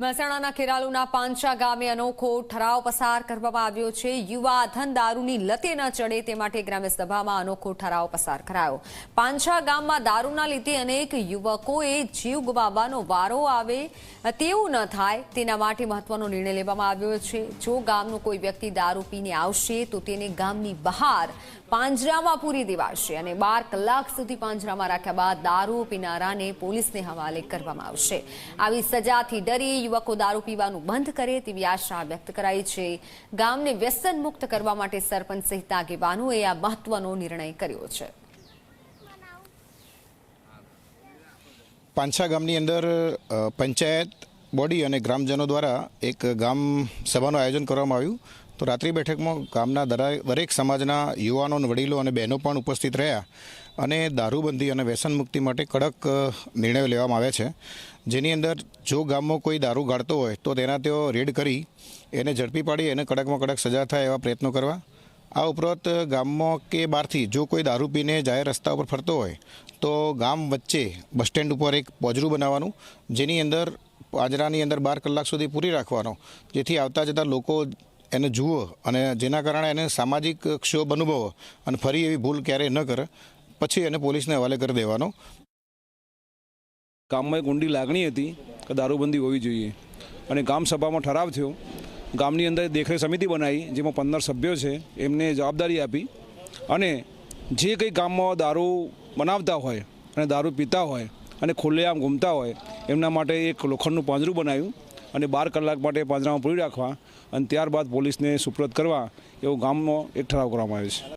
મહેસાણાના ખેરાલુના પાંચા ગામે અનોખો ઠરાવ પસાર કરવામાં આવ્યો છે। યુવા ધન દારૂની લતે ન ચડે તે માટે ગ્રામ્ય સભામાં અનોખો ઠરાવ પસાર કરાયો। પાંચા ગામમાં દારૂના લીધે અનેક યુવકોએ જીવ ગુમાવવાનો વારો આવે તેવું ન થાય તેના માટે મહત્વનો નિર્ણય લેવામાં આવ્યો છે। જો ગામનો કોઈ વ્યક્તિ દારૂ પીને આવશે તો તેને ગામની બહાર પાંજરામાં પૂરી દેવાશે અને 12 કલાક સુધી પાંજરામાં રાખ્યા બાદ દારૂ પીનારાને પોલીસને હવાલે કરવામાં આવશે। આવી સજાથી ડરી યુવકો દારૂ પીવાનું બંધ કરે તેવી આશા વ્યક્ત કરાઈ છે। ગામને વ્યસન મુક્ત કરવા માટે સરપંચ સહિત આગેવાનોએ આ મહત્વનો નિર્ણય કર્યો છે। પાંચા ગામની અંદર પંચાયત બોડી અને ગ્રામજનો દ્વારા એક ગામ સભાનું આયોજન કરવામાં આવ્યું। તો રાત્રિ બેઠકમાં ગામના દરેક સમાજના યુવાનો વડીલો અને બહેનો પણ ઉપસ્થિત રહ્યા અને દારૂબંધી અને વ્યસન મુક્તિ માટે કડક નિર્ણયો લેવામાં આવ્યા છે। જેની અંદર જો ગામમાં કોઈ દારૂ ગાળતો હોય તો તેના તેઓ રેડ કરી એને ઝડપી પાડી એને કડકમાં કડક સજા થાય એવા પ્રયત્નો કરવા। આ ઉપરાંત ગામમાં કે બહારથી જો કોઈ દારૂ પીને જાહેર રસ્તા ઉપર ફરતો હોય તો ગામ વચ્ચે બસ સ્ટેન્ડ ઉપર એક પોજરું બનાવવાનું, જેની અંદર પાંજરાની અંદર 12 કલાક સુધી પૂરી રાખવાનો, જેથી આવતા જતા લોકો એને જુઓ અને જેના કારણે એને સામાજિક ક્ષોભ અનુભવો અને ફરી એવી ભૂલ ક્યારેય ન કરે, પછી એને પોલીસને હવાલે કરી દેવાનો। ગામમાં એક ઊંડી લાગણી હતી કે દારૂબંધી હોવી જોઈએ અને ગામ સભામાં ઠરાવ થયો। ગામની અંદર દેખરેખ સમિતિ બનાવી જેમાં 15 સભ્યો છે, એમને જવાબદારી આપી અને જે કંઈ ગામમાં દારૂ બનાવતા હોય અને દારૂ પીતા હોય અને ખુલ્લેઆમ ઘૂમતા હોય એમના માટે એક લોખંડનું પાંજરું બનાવ્યું અને 12 કલાક માટે પાંજરામાં પૂરી રાખવા અને ત્યારબાદ પોલીસને સુપ્રત કરવા એવો ગામનો એક ઠરાવ કરવામાં આવ્યો છે।